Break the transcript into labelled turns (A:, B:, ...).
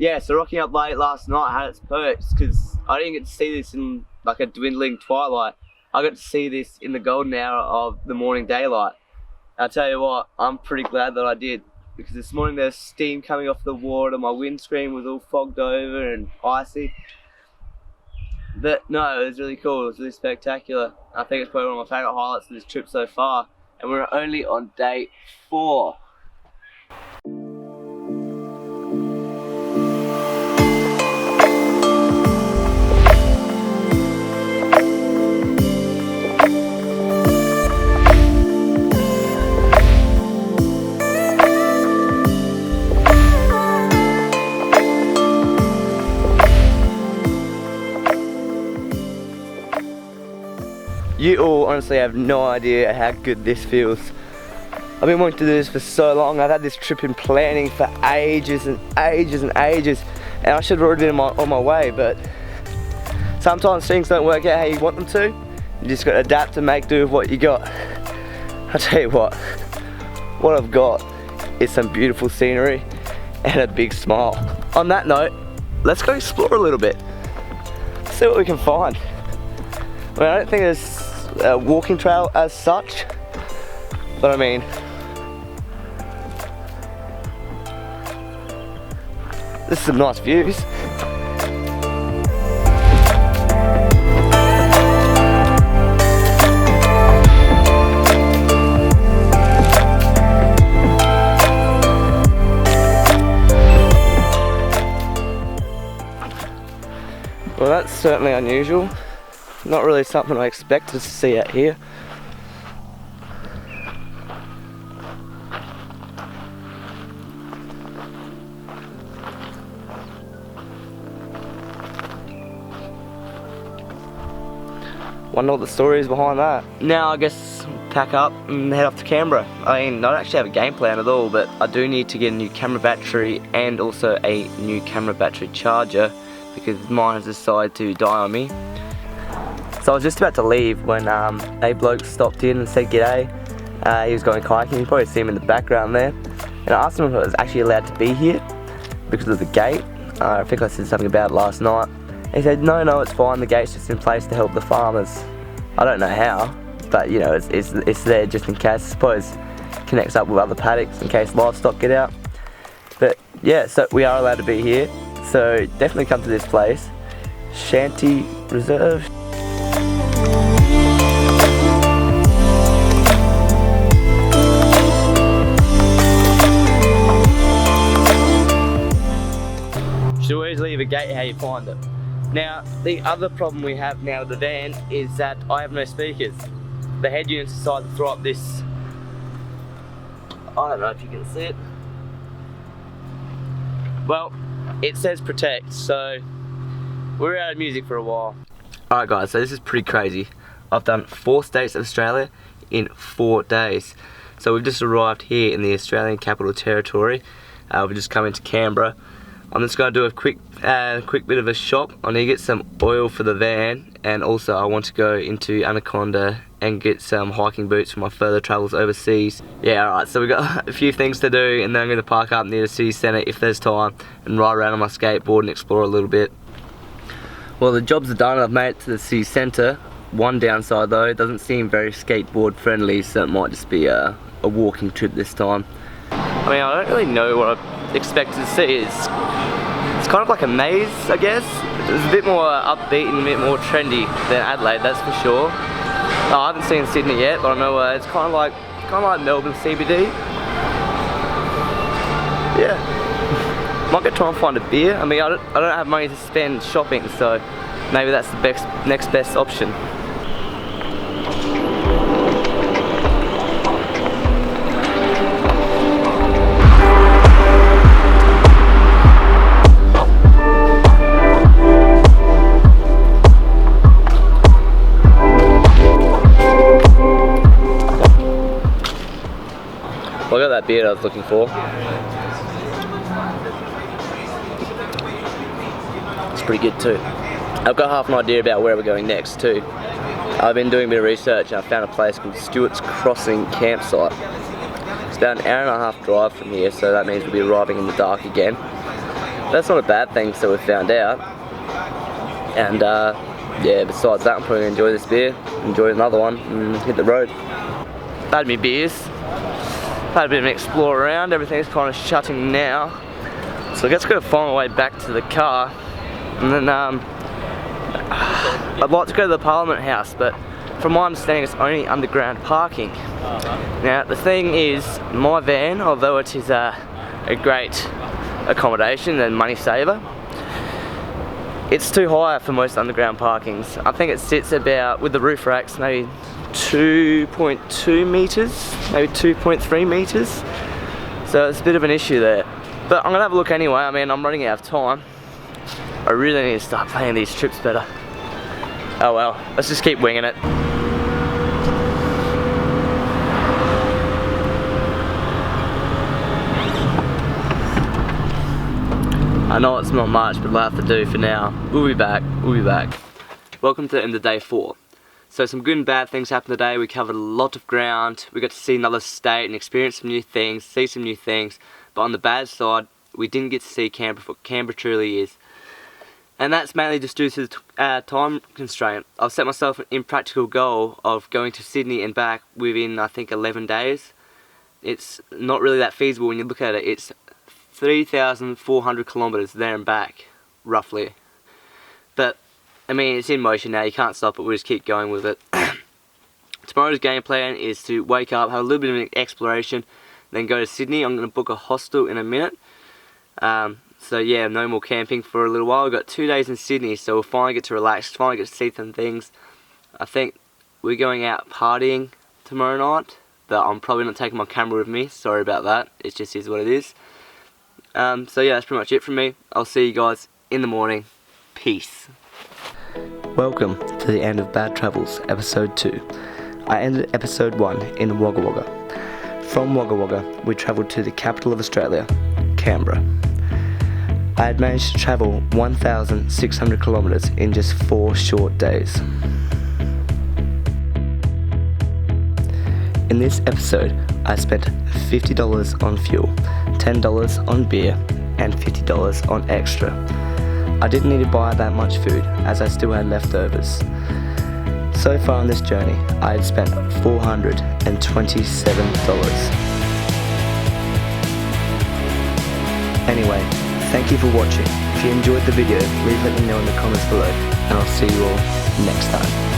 A: yeah, so rocking up late last night had its perks because I didn't get to see this in like a dwindling twilight. I got to see this in the golden hour of the morning daylight. I'll tell you what, I'm pretty glad that I did, because this morning there's steam coming off the water, my windscreen was all fogged over and icy. But no, it was really cool, it was really spectacular. I think it's probably one of my favourite highlights of this trip so far, and we're only on day 4. You all honestly have no idea how good this feels. I've been wanting to do this for so long. I've had this trip in planning for ages and ages and ages, and I should have already been on my way, but sometimes things don't work out how you want them to. You just got to adapt and make do with what you got. I'll tell you what I've got is some beautiful scenery and a big smile. On that note, let's go explore a little bit. See what we can find. I mean, I don't think there's a walking trail as such, but I mean, there's some nice views. Well, that's certainly unusual. Not really something I expected to see out here. Wonder what the story is behind that. Now I guess pack up and head off to Canberra. I mean, I don't actually have a game plan at all, but I do need to get a new camera battery and also a new camera battery charger, because mine has decided to die on me. So I was just about to leave when a bloke stopped in and said g'day. He was going kayaking, you probably see him in the background there. And I asked him if I was actually allowed to be here because of the gate. I think I said something about it last night. He said, no, it's fine, the gate's just in place to help the farmers. I don't know how, but you know, it's there just in case. I suppose it connects up with other paddocks in case livestock get out. But yeah, so we are allowed to be here. So definitely come to this place, Shanty Reserve. You should always leave a gate how you find it. Now, the other problem we have now with the van is that I have no speakers. The head units decided to throw up this, I don't know if you can see it. Well, it says protect, so we're out of music for a while. Alright guys, so this is pretty crazy. I've done 4 states of Australia in 4 days. So we've just arrived here in the Australian Capital Territory. We've just come into Canberra. I'm just going to do a quick bit of a shop. I need to get some oil for the van, and also I want to go into Anaconda and get some hiking boots for my further travels overseas. Yeah, alright, so we've got a few things to do, and then I'm going to park up near the city centre if there's time and ride around on my skateboard and explore a little bit. Well, the jobs are done. I've made it to the city centre. One downside though, it doesn't seem very skateboard friendly, so it might just be a walking trip this time. I mean, I don't really know what I expected to see. It's kind of like a maze, I guess. It's a bit more upbeat and a bit more trendy than Adelaide, that's for sure. I haven't seen Sydney yet, but I know it's kind of like Melbourne CBD. Yeah. Might go try and find a beer. I mean, I don't have money to spend shopping, so maybe that's the next best option. Well, I got that beer I was looking for. It's pretty good too. I've got half an idea about where we're going next too. I've been doing a bit of research and I found a place called Stewart's Crossing Campsite. It's about an hour and a half drive from here, so that means we'll be arriving in the dark again. that's not a bad thing, so we found out. And yeah, besides that, I'm probably gonna enjoy this beer, enjoy another one, and hit the road. Had me beers, had a bit of an explore around. Everything's kind of shutting now, so I guess I'm gonna find my way back to the car, and then I'd like to go to the Parliament House, but from my understanding it's only underground parking. Now the thing is, my van, although it is a great accommodation and money saver, it's too high for most underground parkings. I think it sits about, with the roof racks, maybe 2.2 metres, maybe 2.3 metres. So it's a bit of an issue there. But I'm gonna have a look anyway. I mean, I'm running out of time. I really need to start planning these trips better. Oh well, let's just keep winging it. I know it's not much, but we'll have to do for now. We'll be back. Welcome to the end of day 4. So some good and bad things happened today. We covered a lot of ground. We got to see another state and experience some new things, see some new things. But on the bad side, we didn't get to see Canberra for what Canberra truly is. And that's mainly just due to the time constraint. I've set myself an impractical goal of going to Sydney and back within, I think, 11 days. It's not really that feasible when you look at it. It's 3,400 kilometres there and back, roughly. But, I mean, it's in motion now, you can't stop it, we'll just keep going with it. Tomorrow's game plan is to wake up, have a little bit of an exploration, then go to Sydney. I'm going to book a hostel in a minute. So yeah, no more camping for a little while. We've got 2 days in Sydney, so we'll finally get to relax, finally get to see some things. I think we're going out partying tomorrow night, but I'm probably not taking my camera with me, sorry about that, it just is what it is. So yeah, that's pretty much it from me. I'll see you guys in the morning. Peace. Welcome to the end of Bad Travels, episode 2. I ended episode 1 in Wagga Wagga. From Wagga Wagga, we travelled to the capital of Australia, Canberra. I had managed to travel 1,600 kilometres in just 4 short days. In this episode, I spent $50 on fuel, $10 on beer, and $50 on extra. I didn't need to buy that much food, as I still had leftovers. So far on this journey, I had spent $427. Anyway, thank you for watching. If you enjoyed the video, please let me know in the comments below, and I'll see you all next time.